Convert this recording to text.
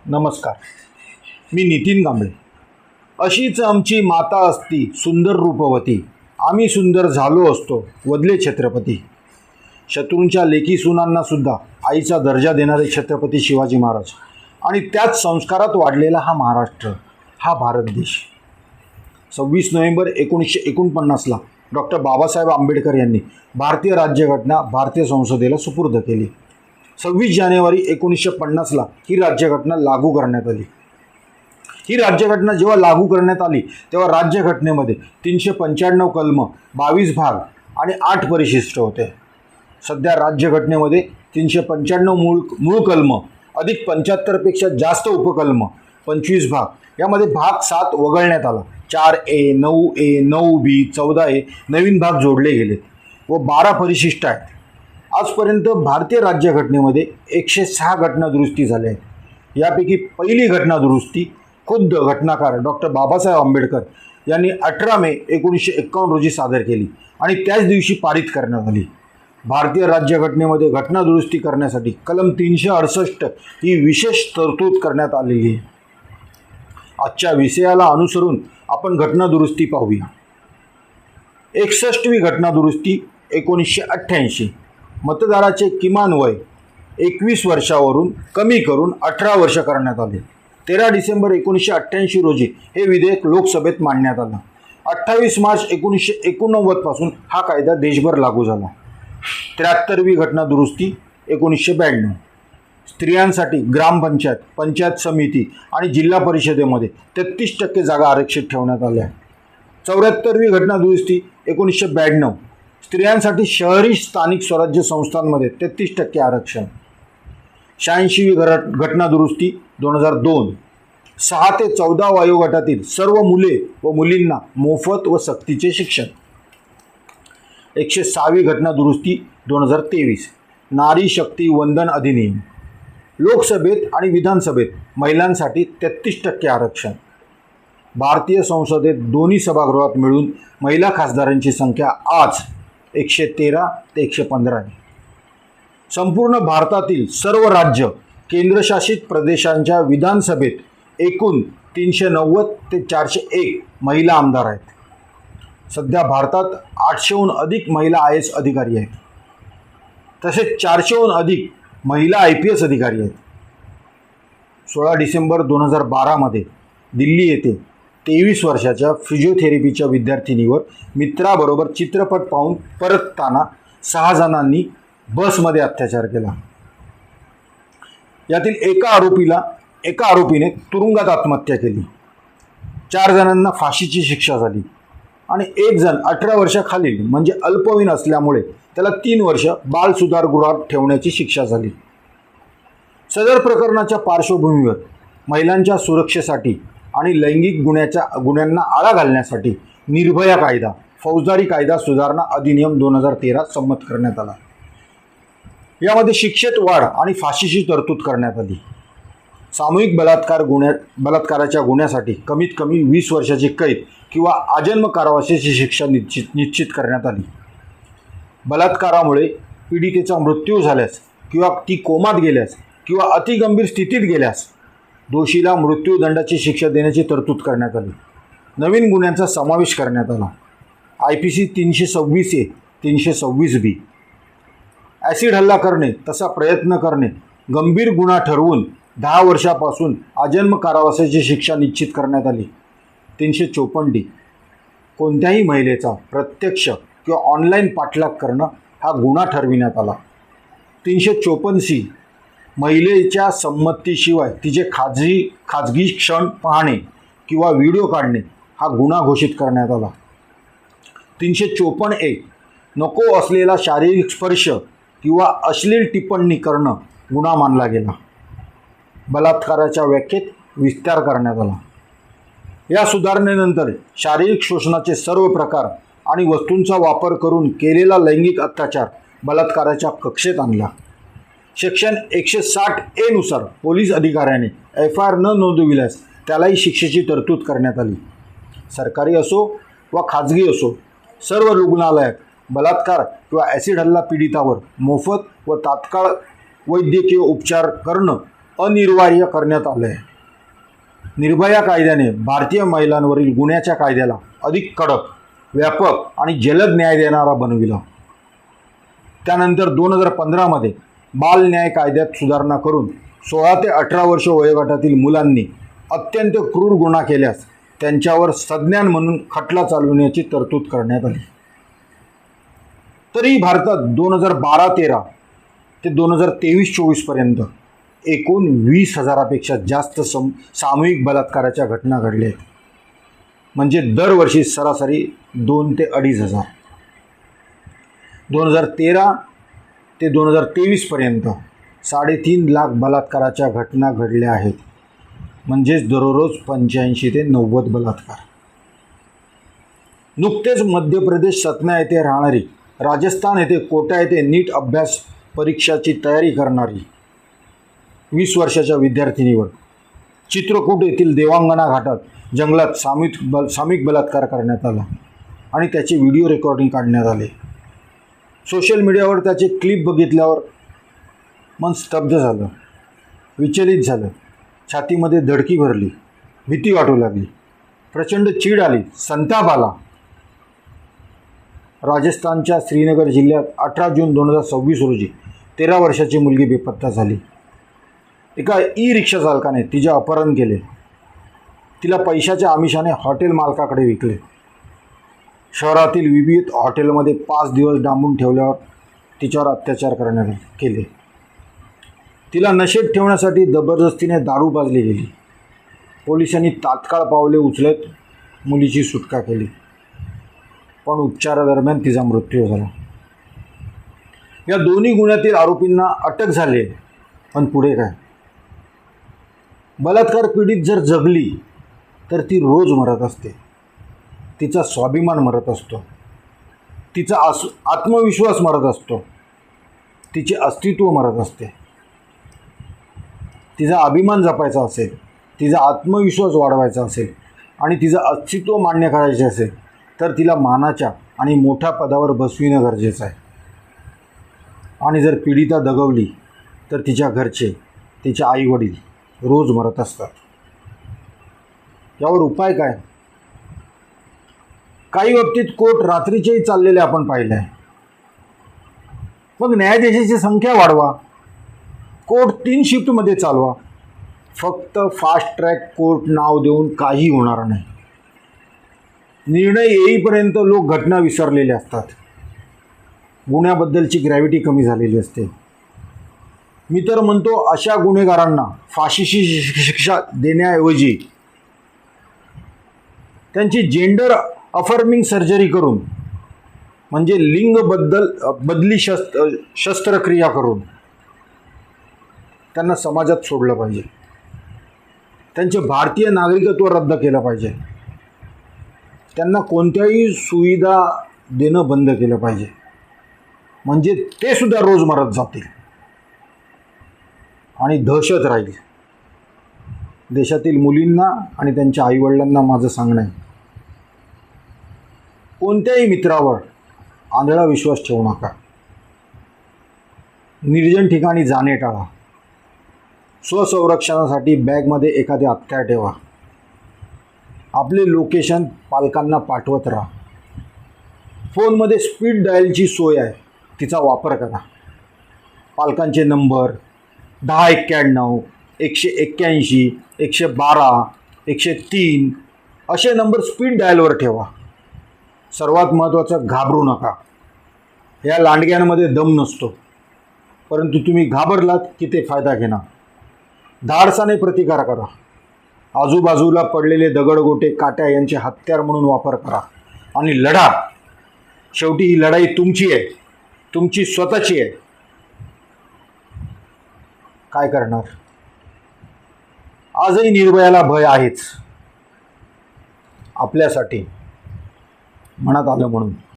नमस्कार. मी नितीन कांबळे. अशीच आमची माता असती सुंदर रूपवती, आम्ही सुंदर झालो असतो वदले छत्रपती. शत्रूंच्या लेकी सुनांना सुद्धा आईचा दर्जा देणारे छत्रपती शिवाजी महाराज आणि त्याच संस्कारात वाढलेला हा महाराष्ट्र, हा भारत देश. 26 नोव्हेंबर 1949ला डॉक्टर बाबासाहेब आंबेडकर यांनी भारतीय राज्यघटना भारतीय संसदेला सुपूर्द केली. 26 जानेवारी 1950ला ही राज्यघटना लागू करण्यात आली. ही राज्यघटना जेव्हा लागू करण्यात आली तेव्हा राज्यघटनेमध्ये 395 कलम, 22 भाग आणि 8 परिशिष्ट होते. सध्या राज्यघटनेमध्ये 395 मूळ कलम अधिक 75पेक्षा जास्त उपकलम, 25 भाग, यामध्ये भाग 7 वगळण्यात आला. 4A, 9A, 9B, 14A नवीन भाग जोडले गेलेत व 12 परिशिष्ट आहेत. आजपर्यंत भारतीय राज्यघटनेमध्ये 106 घटनादुरुस्ती झाल्या आहेत. यापैकी पहिली घटनादुरुस्ती खुद्द घटनाकार डॉक्टर बाबासाहेब आंबेडकर यांनी 18 मे 1951 रोजी सादर केली आणि त्याच दिवशी पारित करण्यात आली. भारतीय राज्यघटनेमध्ये घटनादुरुस्ती करण्यासाठी कलम 368 ही विशेष तरतूद करण्यात आलेली आहे. आजच्या विषयाला अनुसरून आपण घटनादुरुस्ती पाहूया. 61वी घटनादुरुस्ती 1988. मतदाराचे किमान वय 21 वर्षावरून कमी करून 18 वर्ष करण्यात आले. 13 डिसेंबर 1988 रोजी हे विधेयक लोकसभेत मांडण्यात आलं. 28 मार्च 1989 पासून हा कायदा देशभर लागू झाला. 73वी घटनादुरुस्ती 1992. स्त्रियांसाठी ग्रामपंचायत, पंचायत समिती आणि जिल्हा परिषदेमध्ये 33% जागा आरक्षित ठेवण्यात आल्या. 74वी घटनादुरुस्ती 1992. स्त्रियांसाठी शहरी स्थानिक स्वराज्य संस्थांमध्ये 33% आरक्षण. 86वी घटनादुरुस्ती 2002. 6 ते 14 वयोगटातील सर्व मुले व मुलींना मोफत व सक्तीचे शिक्षण. 106वी घटनादुरुस्ती 2023. नारी शक्ती वंदन अधिनियम. लोकसभेत आणि विधानसभेत महिलांसाठी 33% आरक्षण. भारतीय संसदेत दोन्ही सभागृहात मिळून महिला खासदारांची संख्या आज 113 ते 115 आहे. संपूर्ण भारतातील सर्व राज्य केंद्रशासित प्रदेशांच्या विधानसभेत एकूण 390 ते 401 महिला आमदार आहेत. सध्या भारतात 800हून अधिक महिला IAS अधिकारी आहेत. तसेच 400हून अधिक महिला IPS अधिकारी आहेत. 16 डिसेंबर 2012 दिल्ली येथे 23 वर्षाच्या फिजिओथेरपीच्या विद्यार्थिनीवर मित्राबरोबर चित्रपट पाहून परतताना 6 जणांनी बसमध्ये अत्याचार केला. यातील एका आरोपीने तुरुंगात आत्महत्या केली. 4 जणांना फाशीची शिक्षा झाली आणि एक जण 18 वर्षाखालील म्हणजे अल्पवयीन असल्यामुळे त्याला 3 वर्ष बालसुधारगृहात ठेवण्याची शिक्षा झाली. सदर प्रकरणाच्या पार्श्वभूमीवर महिलांच्या सुरक्षेसाठी आणि लैंगिक गुन्ह्यांना आळा घालण्यासाठी निर्भया कायदा, फौजदारी कायदा सुधारणा अधिनियम 2013 संमत करण्यात आला. यामध्ये शिक्षेत वाढ आणि फाशीची तरतूद करण्यात आली. सामूहिक बलात्काराच्या गुन्ह्यासाठी कमीत कमी 20 वर्षाची कैद किंवा आजन्म कारावासाची शिक्षा निश्चित करण्यात आली. बलात्कारामुळे पीडितेचा मृत्यू झाल्यास किंवा ती कोमात गेल्यास किंवा अतिगंभीर स्थितीत गेल्यास दोषीला मृत्यूदंडाची शिक्षा देण्याची तरतूद करण्यात आली. नवीन गुन्ह्यांचा समावेश करण्यात आला. IPC 326A, 326B. ॲसिड हल्ला करणे, तसा प्रयत्न करणे गंभीर गुन्हा ठरवून 10 वर्षापासून आजन्म कारावासाची शिक्षा निश्चित करण्यात आली. 354D. कोणत्याही महिलेचा प्रत्यक्ष किंवा ऑनलाईन पाठलाग करणं हा गुन्हा ठरविण्यात आला. 354C. महिलेच्या संमतीशिवाय तिचे खाजगी क्षण पाहणे किंवा व्हिडिओ काढणे हा गुन्हा घोषित करण्यात आला. 354A. नको असलेला शारीरिक स्पर्श किंवा अश्लील टिप्पणी करणं गुन्हा मानला गेला. बलात्काराच्या व्याख्येत विस्तार करण्यात आला. या सुधारणेनंतर शारीरिक शोषणाचे सर्व प्रकार आणि वस्तूंचा वापर करून केलेला लैंगिक अत्याचार बलात्काराच्या कक्षेत आणला. सेक्शन 160A नुसार पोलीस अधिकाऱ्याने FIR न नोंदविल्यास त्यालाही शिक्षेची तरतूद करण्यात आली. सरकारी असो वा खाजगी असो, सर्व रुग्णालयात बलात्कार किंवा ॲसिड हल्ला पीडितावर मोफत व तात्काळ वैद्यकीय उपचार करणं अनिवार्य करण्यात आलं आहे. निर्भया कायद्याने भारतीय महिलांवरील गुन्ह्याच्या कायद्याला अधिक कडक, व्यापक आणि जलद न्याय देणारा बनविला. त्यानंतर 2015मध्ये बाल न्याय कायद्यात सुधारणा करून 16 ते 18 वर्ष वयोगटातील मुलांनी अत्यंत क्रूर गुन्हा केल्यास त्यांच्यावर संज्ञान म्हणून खटला चालविण्याची तरतूद करण्यात आली. तरी भारतात 2012-13 ते 2023-24 पर्यंत एकूण 20,000पेक्षा जास्त सामूहिक बलात्काराच्या घटना घडल्या आहेत. म्हणजे दरवर्षी सरासरी 2 ते 2,500. 2013 ते 2023 पर्यंत 3.5 लाख बलात्काराच्या घटना घडल्या आहेत. म्हणजेच दररोज 85 ते 90 बलात्कार. नुकतेच मध्य प्रदेश सतना येथे राहणारी, राजस्थान येथे कोटा येथे नीट अभ्यास परीक्षाची तयारी करणारी 20 वर्षाच्या विद्यार्थिनीवर चित्रकूट येथील देवांगना घाटात जंगलात सामूहिक बलात्कार करण्यात आला आणि त्याचे व्हिडिओ रेकॉर्डिंग काढण्यात आले. सोशल मीडियावर त्याचे क्लिप बघितल्यावर मन स्तब्ध झालं, विचलित झालं, छातीमध्ये धडकी भरली, भीती वाटू लागली, प्रचंड चीड आली, संताप आला. राजस्थानच्या श्रीनगर जिल्ह्यात 18 जून 2026 रोजी 13 वर्षाची मुलगी बेपत्ता झाली. एका रिक्षा चालकाने तिचे अपहरण केले. तिला पैशाच्या आमिषाने हॉटेल मालकाकडे विकले. शहरातील विविध हॉटेलमध्ये 5 दिवस डांबून ठेवल्यावर तिच्यावर अत्याचार करण्यात केले. तिला नशेत ठेवण्यासाठी जबरदस्तीने दारू पाजली गेली. पोलिसांनी तात्काळ पावले उचलत मुलीची सुटका केली, पण उपचारादरम्यान तिचा मृत्यू झाला. या दोन्ही गुन्ह्यातील आरोपींना अटक झाली, पण पुढे काय? बलात्कार पीडित जर जगली तर ती रोज मरत असते. तिचा स्वाभिमान मरत असतो, तिचा आत्मविश्वास मरत असतो, तिचे अस्तित्व मरत असते. तिचा अभिमान जपायचा असेल, तिचा आत्मविश्वास वाढवायचा असेल आणि तिचं अस्तित्व मान्य करायचे असेल तर तिला मानाच्या आणि मोठ्या पदावर बसविणं गरजेचं आहे. आणि जर पीडिता दगवली तर तिच्या घरचे, तिचे आईवडील रोज मरत असतात. यावर उपाय काय? काही बाबतीत कोर्ट रात्रीचेही चाललेले आपण पाहिले आहे. मग न्यायाधीशाची संख्या वाढवा, कोर्ट 3 शिफ्टमध्ये चालवा. फक्त फास्ट ट्रॅक कोर्ट नाव देऊन काही होणार नाही. निर्णय येईपर्यंत लोक घटना विसरलेले असतात. गुन्ह्याबद्दलची ग्रॅव्हिटी कमी झालेली असते. मी तर म्हणतो अशा गुन्हेगारांना फाशीची शिक्षा देण्याऐवजी त्यांची जेंडर अफर्मिंग सर्जरी करून, म्हणजे बदली शस्त्रक्रिया करून त्यांना समाजात सोडलं पाहिजे. त्यांचे भारतीय नागरिकत्व रद्द केलं पाहिजे. त्यांना कोणत्याही सुविधा देणं बंद केलं पाहिजे. म्हणजे ते सुद्धा रोज मरत जातील आणि दहशत राहील. देशातील मुलींना आणि त्यांच्या आईवडिलांना माझं सांगणं आहे, कोणत्याही मित्रावर आंधळा विश्वास ठेवू नका. निर्जन ठिकाणी जाणे टाळा. स्वसंरक्षणासाठी बॅगमध्ये एखादे हत्यार ठेवा. आपले लोकेशन पालकांना पाठवत राहा. फोनमध्ये स्पीड डायलची सोय आहे, तिचा वापर करा. पालकांचे नंबर 1091, 181, 112, 103 असे नंबर स्पीड डायलवर ठेवा. सर्वात महत्त्वाचं, घाबरू नका. या लांडग्यांमध्ये दम नसतो, परंतु तुम्ही घाबरलात की ते फायदा घेणार. धाडसाने प्रतिकार करा. आजूबाजूला पडलेले दगडगोटे, काट्या यांचे हत्यार म्हणून वापर करा आणि लढा. शेवटी ही लढाई तुमची आहे, तुमची स्वतःची आहे. काय करणार? आजही निर्भयाला भय आहेच, आपल्यासाठी, मनात आलं म्हणून.